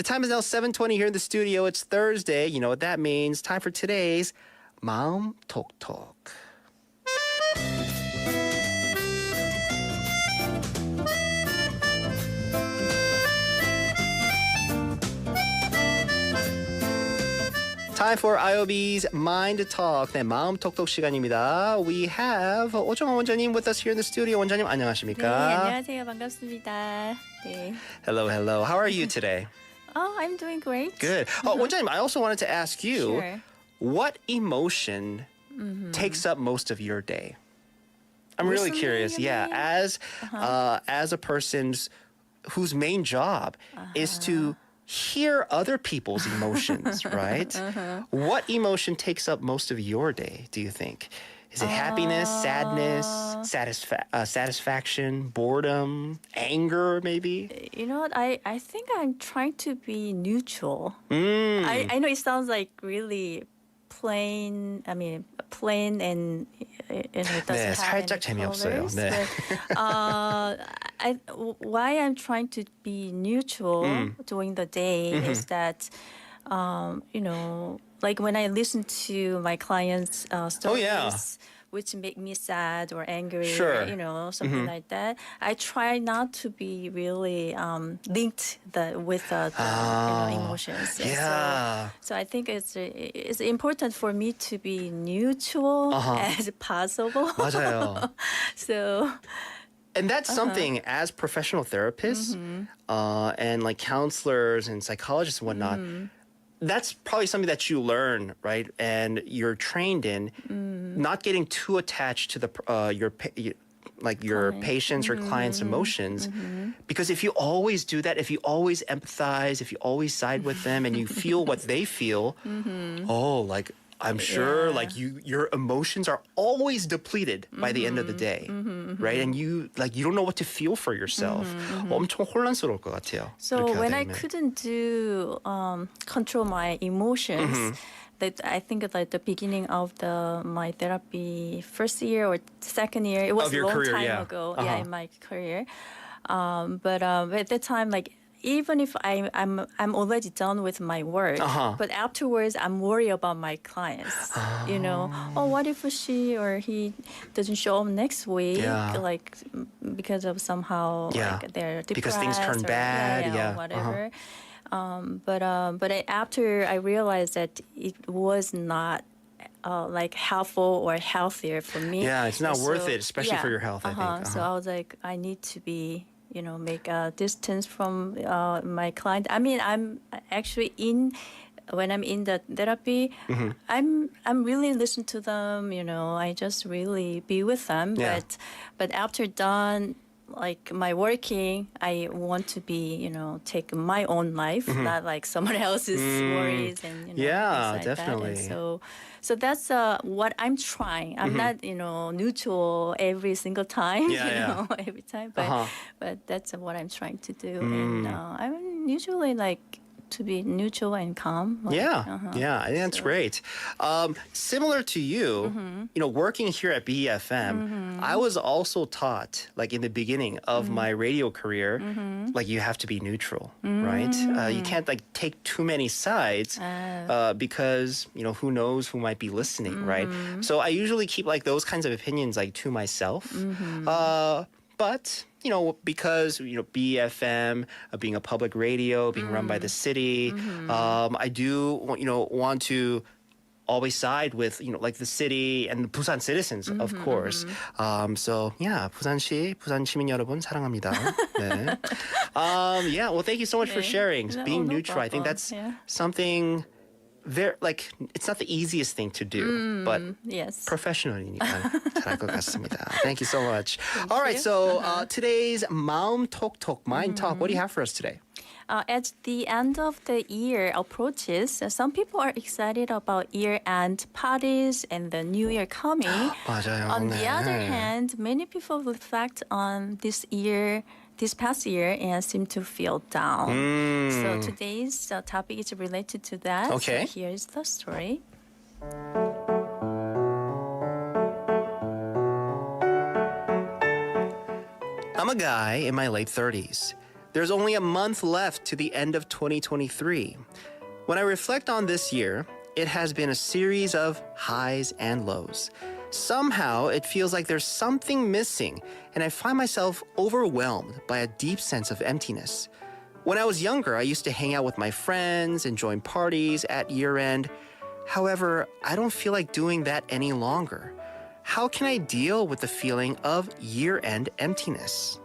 The time is now 7:20 here in the studio. It's Thursday. You know what that means. Time for today's 마음 톡톡. Time for IOB's Mind Talk. 네, 마음 톡톡 시간입니다. We have 오정원 원장님 with us here in the studio. 원장님 네, 안녕하십니까? 안녕하세요. 반갑습니다. 네. Hello, hello. How are you today? Oh, I'm doing great. Good. 원장님, I also wanted to ask you, Sure. what emotion takes up most of your day? I'm really Recently, curious. you Yeah, mean? as a person whose main job is to hear other people's emotions, right? What emotion takes up most of your day, do you think? Is it happiness, sadness, satisfaction, boredom, anger, maybe? You know what? I think I'm trying to be neutral. Mm. I know it sounds like really plain. I mean, plain and it doesn't 네, have 살짝 any 재미없어요. colors. 네. Why I'm trying to be neutral during the day is that, you know, like when I listen to my clients' stories, yeah. which make me sad or angry, Sure. you know, something like that, I try not to be really linked with the emotions. And Yeah. So I think it's important for me to be neutral as possible. 맞아요. So. And that's something as professional therapists and like counselors and psychologists and whatnot, that's probably something that you learn, right? And you're trained in not getting too attached to the your patients or clients' emotions. Because if you always do that, if you always empathize, if you always side with them and you feel what they feel, like I'm sure like your emotions are always depleted by the end of the day, right? And you don't know what to feel for yourself. 엄청 혼란스러울 것 같아요. So 그렇게 when I 되면. couldn't do control my emotions, that I think at like the beginning of my therapy first year or second year, it was Of a your long career, time yeah. ago, in my career. But at that time, like even if I'm already done with my work, but afterwards I'm worried about my clients. You know, what if she or he doesn't show up next week? Yeah. Like because of somehow like they're depressed Because things turn or, bad, or whatever. But after I realized that it was not like helpful or healthier for me. Yeah, it's not And worth it, especially for your health, I think. So I was like, I need to be, you know, make a distance from my client. I mean, I'm actually when I'm in the therapy, I'm really listen to them. You know, I just really be with them. Yeah. But after done, like my working, I want to be, you know, take my own life, not like someone else's worries and you know, Yeah, things like definitely. that. And so that's what I'm trying. I'm not, you know, neutral every single time, Yeah, you yeah. know, every time. But that's what I'm trying to do. And I'm usually like to be neutral and calm. Like, Yeah, I think that's great. Similar to you, you know, working here at BEFM, I was also taught, like in the beginning of my radio career, like you have to be neutral, right? You can't like take too many sides because, you know, who knows who might be listening, right? So I usually keep like those kinds of opinions like to myself. But you know, because you know BFM being a public radio, being run by the city, I do want to always side with like the city and the Busan citizens, of course. So yeah, 부산시, 부산 시민 여러분 사랑합니다. 네. Well, thank you so much for sharing. Being no neutral, I think problem. that's Yeah. something. Like it's not the easiest thing to do, but Yes. professional이니까 잘할 것 같습니다. Thank you so much. Thank All right, you. so today's 마음 톡톡, mind talk. What do you have for us today? As the end of the year approaches, some people are excited about year-end parties and the new year coming. 맞아요. On the 네. other hand, many people reflect on this past year and seem to feel down. So today's topic is related to that. Okay. So here's the story. I'm a guy in my late 30s. there's only a month left to the end of 2023. When I reflect on this year, it has been a series of highs and lows. Somehow, it feels like there's something missing, and I find myself overwhelmed by a deep sense of emptiness. When I was younger, I used to hang out with my friends and join parties at year-end. However, I don't feel like doing that any longer. How can I deal with the feeling of year-end emptiness?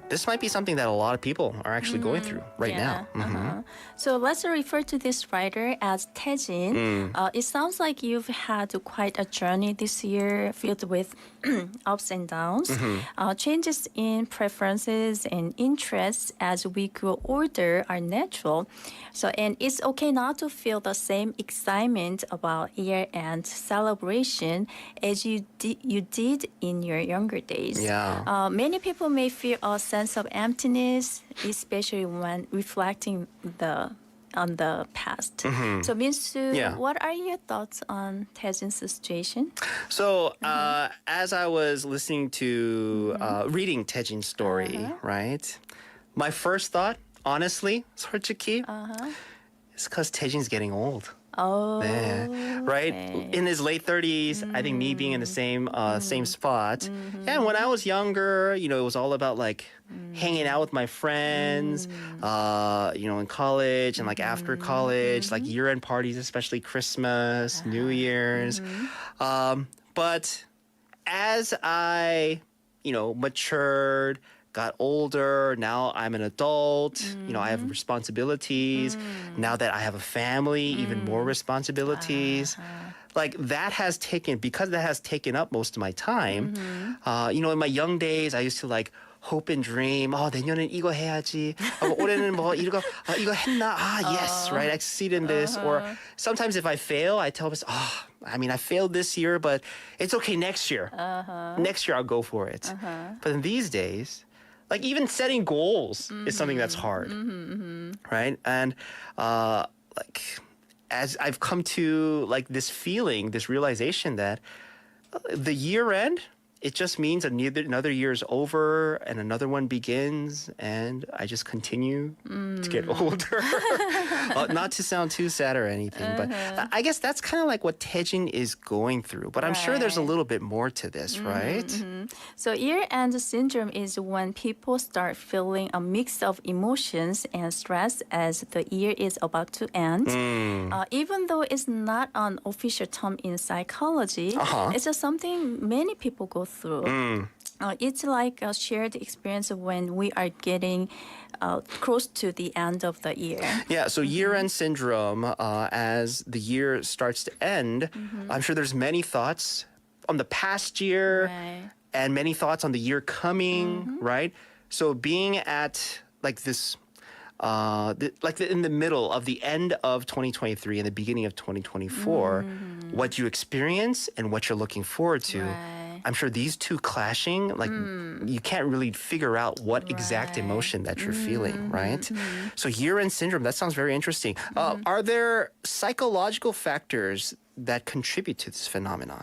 This might be something that a lot of people are actually going through right now. So let's refer to this writer as Taejin. It sounds like you've had quite a journey this year filled with ups and downs, changes in preferences and interests as we grow older are natural. So, and it's okay not to feel the same excitement about year-end celebration as you did in your younger days. Yeah. Many people may feel a sense of emptiness, especially when reflecting on the past. So, Minsu, what are your thoughts on Taejin's situation? So, as I was listening to reading Taejin's story, right? My first thought, honestly, 솔직히, is because Taejin's getting old. Oh, right? okay. In his late 30s, I think me being in the same spot. And when I was younger, it was all about like hanging out with my friends, in college and like after college, like year-end parties, especially Christmas, New Year's. But as I, matured, got older, now I'm an adult, I have responsibilities. Now that I have a family, even more responsibilities. Like because that has taken up most of my time. In my young days, I used to like hope and dream. 내년엔 이거 해야지. 올해는 이거 했나? Yes, right. I succeed in this. Or sometimes if I fail, I tell myself, I failed this year, but it's okay next year. Next year I'll go for it. But in these days, like even setting goals is something that's hard, right? And as I've come to like this realization that the year end, it just means another year is over and another one begins, and I just continue to get older. Not to sound too sad or anything, but I guess that's kind of like what Taejin is going through. But I'm sure there's a little bit more to this, right? So year-end syndrome is when people start feeling a mix of emotions and stress as the year is about to end. Even though it's not an official term in psychology, it's just something many people go through. It's like a shared experience when we are getting close to the end of the year. Yeah, so year-end syndrome, as the year starts to end, I'm sure there's many thoughts on the past year and many thoughts on the year coming, right? So being at like this, in the middle of the end of 2023 and the beginning of 2024, what you experience and what you're looking forward to. I'm sure these two clashing, like you can't really figure out what exact emotion that you're feeling, right? So year-end syndrome, that sounds very interesting. Are there psychological factors that contribute to this phenomenon?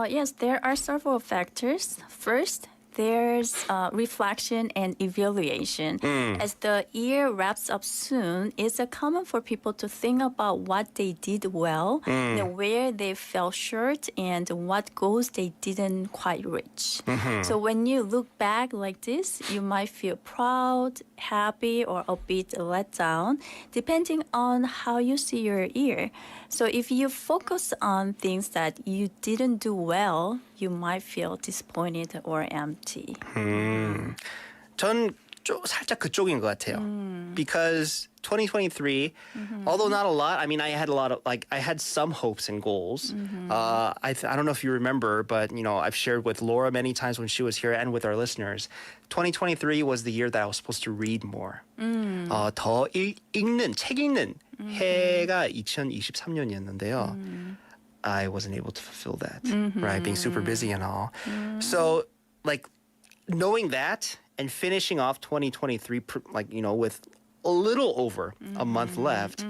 Yes, there are several factors. First, there's reflection and evaluation. As the year wraps up soon, it's common for people to think about what they did well, where they fell short, and what goals they didn't quite reach. So when you look back like this, you might feel proud, happy, or a bit let down, depending on how you see your year. So if you focus on things that you didn't do well, you might feel disappointed or empty. 전 살짝 그쪽인 것 같아요. Because 2023, although not a lot, I had some hopes and goals. I don't know if you remember, but I've shared with Laura many times when she was here and with our listeners. 2023 was the year that I was supposed to read more. 책 읽는 해가 2023년이었는데요. I wasn't able to fulfill that, right? Being super busy and all. So, like, knowing that and finishing off 2023, with a little over a month left,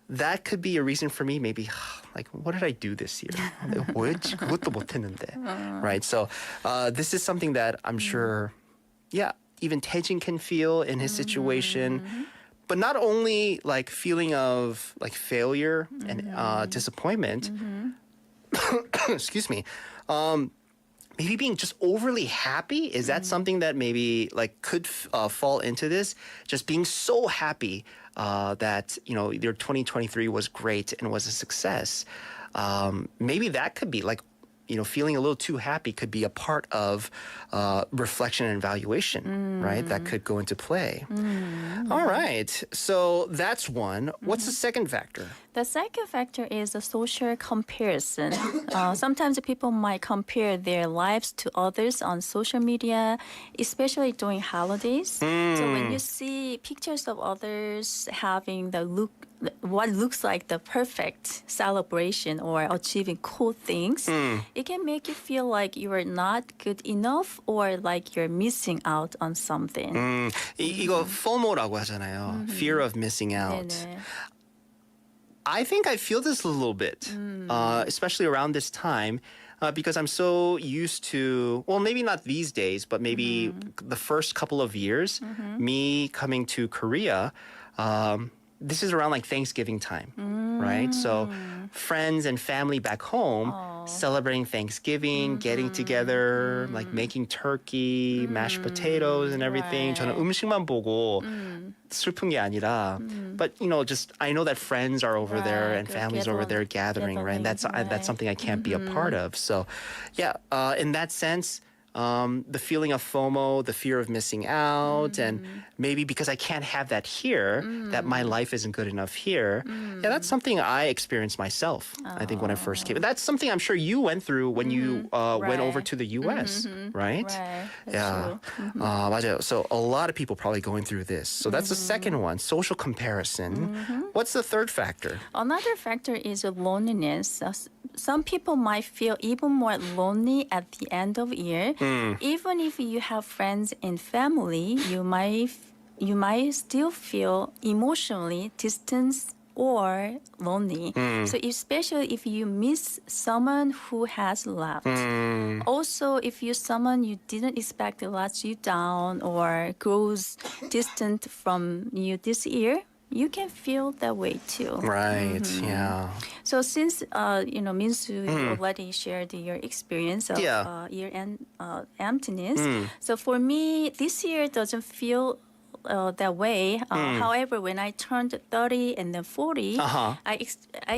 that could be a reason for me. Maybe like, what did I do this year? 내가 뭐 했지? 그것도 못했는데. Right? So this is something that I'm sure, yeah, even Taejin can feel in his situation. But not only like feeling of like failure and disappointment, excuse me, maybe being just overly happy. Is that something that maybe like could fall into this? Just being so happy that, you know, your 2023 was great and was a success. Maybe that could be like, you know, feeling a little too happy could be a part of reflection and evaluation, right? That could go into play. All right. So that's one. What's the second factor? The second factor is the social comparison. Sometimes people might compare their lives to others on social media, especially during holidays. So when you see pictures of others having what looks like the perfect celebration or achieving cool things, it can make you feel like you are not good enough or like you're missing out on something. 이거 FOMO라고 하잖아요. Fear of missing out. 네네. I think I feel this a little bit, especially around this time, because I'm so used to, well, maybe not these days, but maybe the first couple of years, me coming to Korea, this is around like Thanksgiving time, right? So friends and family back home celebrating Thanksgiving, getting together, like making turkey, mashed potatoes and everything. Right. 저는 음식만 보고 슬픈 게 아니라, but you know, just I know that friends are over there Right, and good families over there gathering, right? And that's right. something I can't be a part of. So, yeah, in that sense. The feeling of FOMO, the fear of missing out, and maybe because I can't have that here, that my life isn't good enough here. Yeah, that's something I experienced myself, I think, when I first came. That's something I'm sure you went through when you went over Right. to the US, right? Right. That's Yeah. true. 맞아요. So a lot of people probably going through this. So that's the second one, social comparison. What's the third factor? Another factor is loneliness. Some people might feel even more lonely at the end of year. Even if you have friends and family, you might still feel emotionally distant or lonely. So especially if you miss someone who has left. Also, if you're someone you didn't expect lets you down or grows distant from you this year, you can feel that way too. Right, yeah. So since Minsu, you already shared your experience of Yeah. year-end emptiness. So for me, this year doesn't feel that way. However, when I turned 30 and then 40, I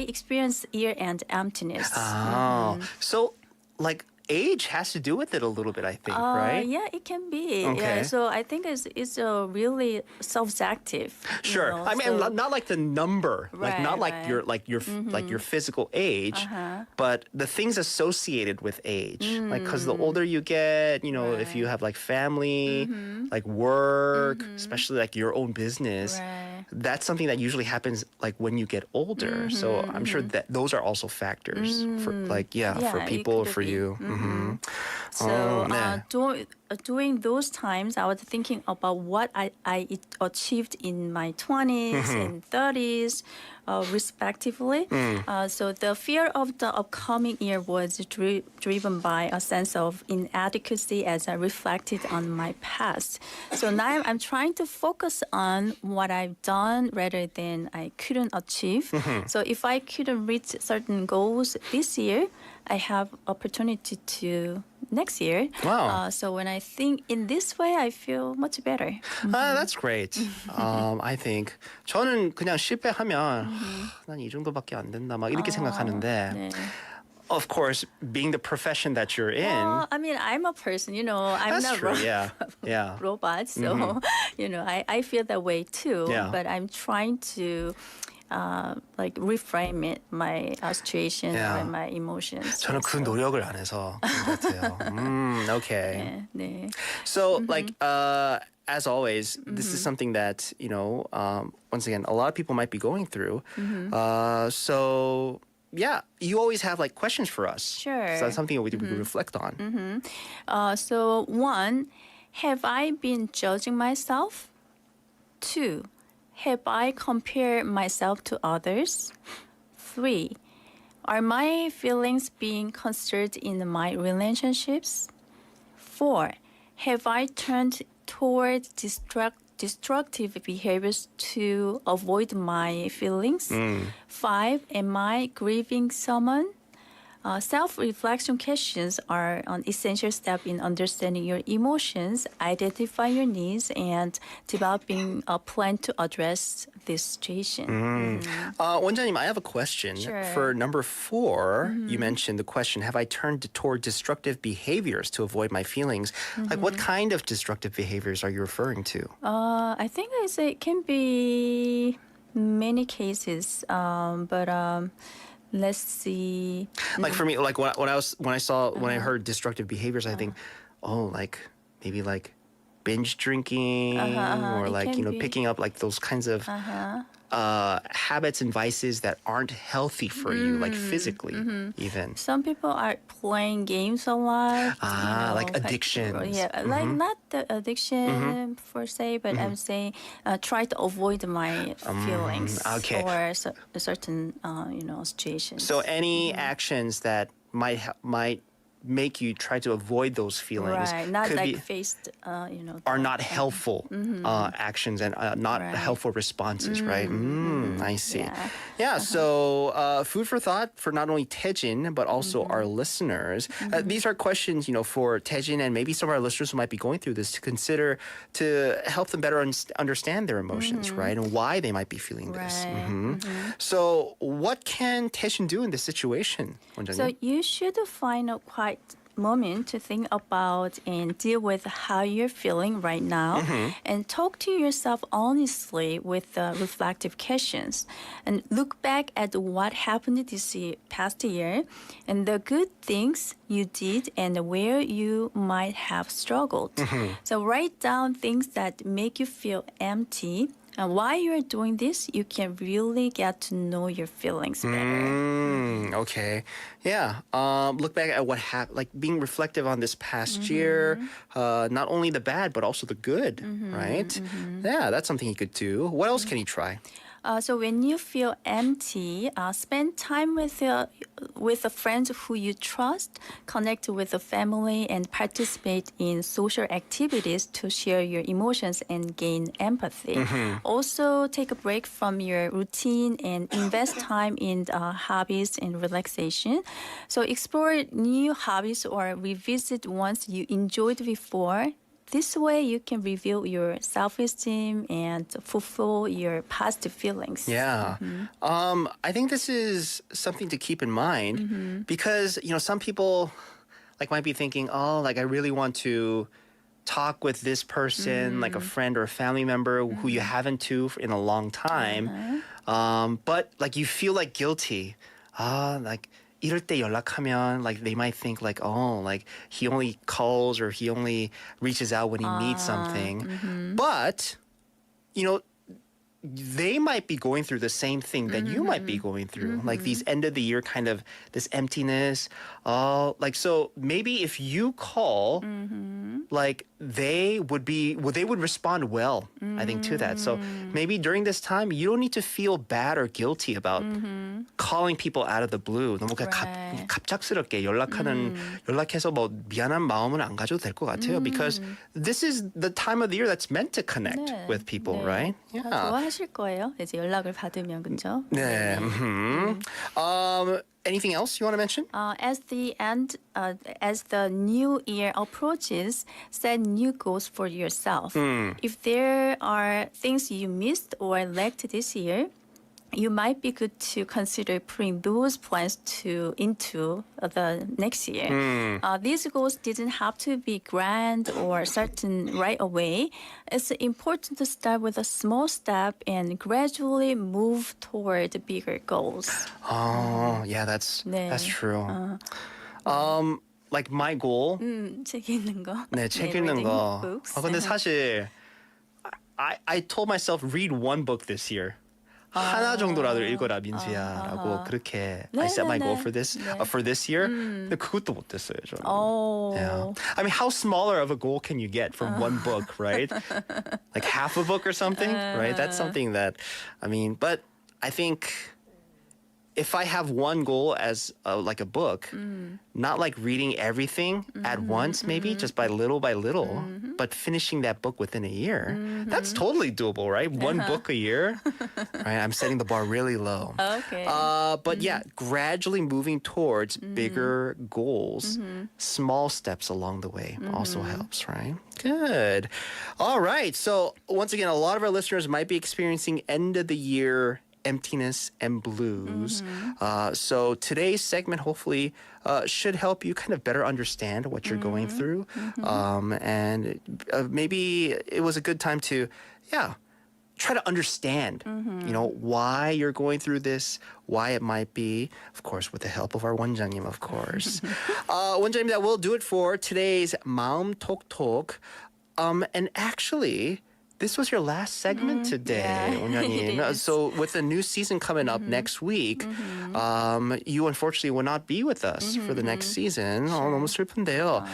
experienced year-end emptiness. Oh, so like age has to do with it a little bit, I think, right? Yeah, it can be. Okay. Yeah, so I think it's really subjective. you Sure. know, I mean, so- not like the number, like not Right, like your physical age, but the things associated with age. Like, because the older you get, you know, if you have like family, like work, especially like your own business, Right. that's something that usually happens like when you get older. So I'm sure that those are also factors for like Yeah, for it people, could for be. you. So 네. during those times, I was thinking about what I achieved in my 20s and 30s, respectively. So the fear of the upcoming year was driven by a sense of inadequacy as I reflected on my past. So now I'm trying to focus on what I've done rather than I couldn't achieve. So if I couldn't reach certain goals this year, I have opportunity to next year. Wow. So when I think in this way, I feel much better. That's great. I think 저는 그냥 실패하면 난 이 정도밖에 안 된다 막 이렇게 생각하는데. 네. Of course, being the profession that you're in. I mean, I'm a person, I'm That's not true. Yeah. Yeah. robot. So, I feel that way too. Yeah. But I'm trying to like reframe it, my situation Yeah. and my emotions. 저는 그 노력을 안 해서 그런 것 같아요. Okay. 네, 네. So, like, as always, this is something that, once again, a lot of people might be going through. So, yeah, you always have like questions for us. Sure. So that's something we can reflect on. So one, have I been judging myself? Two, have I compared myself to others? Three, Are my feelings being considered in my relationships? 4. Have I turned toward destructive behaviors to avoid my feelings? 5. Am I grieving someone? Self-reflection questions are an essential step in understanding your emotions, identifying your needs, and developing a plan to address this situation. 원장님, I have a question. Sure. For number 4, you mentioned the question, have I turned toward destructive behaviors to avoid my feelings? Like, what kind of destructive behaviors are you referring to? I think it can be many cases, but let's see. Like for me, like when I heard destructive behaviors, I think, like maybe like binge drinking or It like can be. picking up like those kinds of habits and vices that aren't healthy for you, like physically even. Some people are playing games a lot. Like addictions. Yeah, like not the addiction per se, but I'm saying try to avoid my feelings okay. or a certain situations. So any actions that might make you try to avoid those feelings Right, not could like be, faced, are not helpful actions and not Right. helpful responses, right? I see. Yeah. So food for thought for not only Taejin, but also our listeners. These are questions, for Taejin and maybe some of our listeners who might be going through this to consider to help them better understand their emotions, right? And why they might be feeling this. Right. So what can Taejin do in this situation, 원장님? So you should find a quiet moment to think about and deal with how you're feeling right now and talk to yourself honestly with reflective questions and look back at what happened this past year and the good things you did and where you might have struggled. So write down things that make you feel empty. And while you're doing this, you can really get to know your feelings better. Okay. Yeah. Look back at what happened, like being reflective on this past year, not only the bad, but also the good, right? Yeah, that's something he could do. What else can he try? So when you feel empty, spend time with the friends who you trust, connect with the family, and participate in social activities to share your emotions and gain empathy. Also, take a break from your routine and invest time in hobbies and relaxation. So explore new hobbies or revisit ones you enjoyed before. This way, you can reveal your self-esteem and fulfill your positive feelings. Yeah. I think this is something to keep in mind because, some people might be thinking, oh, like I really want to talk with this person, like a friend or a family member who you haven't to in a long time. But like you feel like guilty. Like 이럴 때 연락하면 like they might think like, oh, like he only calls or he only reaches out when he needs something. But they might be going through the same thing that you might be going through, like these end of the year kind of this emptiness. So maybe if you call, like they would respond well, I think, to that. So maybe during this time, you don't need to feel bad or guilty about calling people out of the blue. 너무 그냥 Right. 갑작스럽게 연락해서 뭐 미안한 마음은 안 가져도 될 것 같아요. Because this is the time of the year that's meant to connect 네. with people, 네. right? 다 좋아하실 거예요. 이제 연락을 받으면 그렇죠? 네. Anything else you want to mention? As the new year approaches, set new goals for yourself. If there are things you missed or lacked this year, you might be good to consider putting those plans into the next year. These goals didn't have to be grand or certain right away. It's important to start with a small step and gradually move toward bigger goals. Oh, yeah, that's true. Like my goal. 책 읽는 거. 네, 책 네, 읽는 reading 거. books. 근데 사실 I told myself read one book this year. 하나 정도라도 읽어라 민수야라고 그렇게 I set my goal for this year. 근데 그것도 못 됐어요 저는. Yeah. I mean, how smaller of a goal can you get from one book, right? Like half a book or something, right? That's something that, but I think if I have one goal as like a book, not like reading everything at once, maybe just by little, but finishing that book within a year, that's totally doable, right? One book a year, right? I'm setting the bar really low. Okay. But yeah, gradually moving towards bigger goals, small steps along the way also helps, right? Good. All right. So once again, a lot of our listeners might be experiencing end of the year emptiness and blues. So today's segment hopefully should help you kind of better understand what you're going through. And maybe it was a good time to, try to understand, why you're going through this, why it might be, of course, with the help of our 원장님, of course. 원장님, that will do it for today's 마음 톡톡. And actually, this was your last segment today, 원장님. So with the new season coming up next week, you unfortunately will not be with us for the next season. 너무 슬픈데요.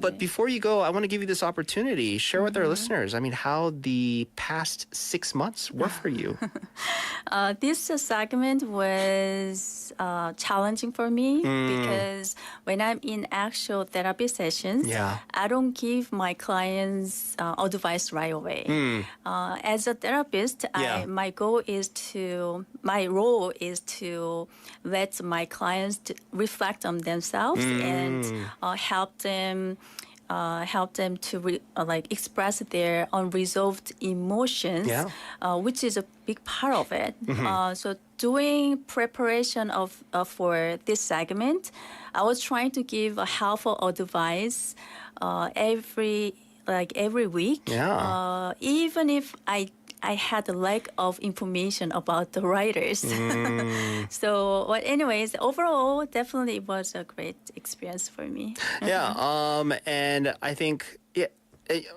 But before you go, I want to give you this opportunity. Share with our listeners, how the past 6 months were for you. This segment was challenging for me because when I'm in actual therapy sessions, I don't give my clients advice right away. As a therapist, my role is to let my clients to reflect on themselves and help them to express their unresolved emotions, which is a big part of it. So doing preparation for this segment, I was trying to give a helpful advice every week, even if I had a lack of information about the writers. So, but anyways, overall, definitely it was a great experience for me. And I think,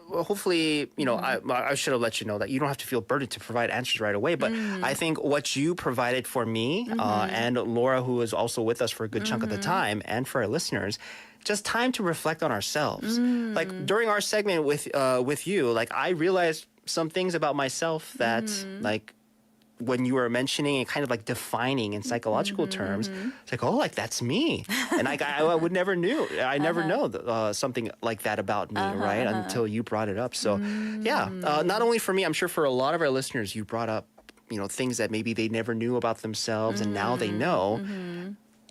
hopefully, I should have let you know that you don't have to feel burdened to provide answers right away. But I think what you provided for me and Laura, who is also with us for a good chunk of the time, and for our listeners, just time to reflect on ourselves. Like during our segment with you, I realized some things about myself that when you were mentioning and kind of defining in psychological terms, it's that's me. And I would never knew. I never know something like that about me, right? Until you brought it up. So not only for me, I'm sure for a lot of our listeners, you brought up, things that maybe they never knew about themselves and now they know.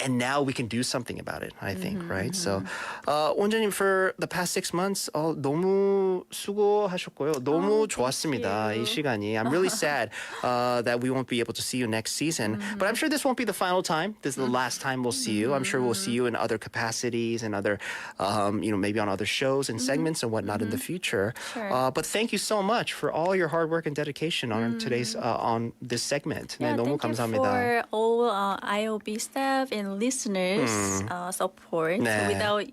And now we can do something about it, I think, right? So, 원장님, for the past 6 months, 너무 수고하셨고요. 너무 좋았습니다, 이 시간이. I'm really sad that we won't be able to see you next season. But I'm sure this won't be the final time. This is the last time we'll see you. I'm sure we'll see you in other capacities and other, maybe on other shows and segments and whatnot in the future. Sure. But thank you so much for all your hard work and dedication on today's, on this segment. Yeah, 너무 thank 감사합니다. you for all IOB staff and listeners' support. Without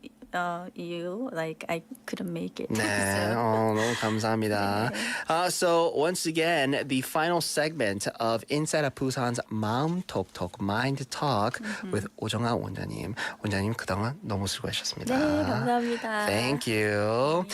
you, I couldn't make it. 네, 너무 감사합니다. So once again, the final segment of Inside of Busan's 마음 톡톡, Mind Talk with 오정아 원장님. 원장님 그동안 너무 수고하셨습니다. 네, 감사합니다. Thank you.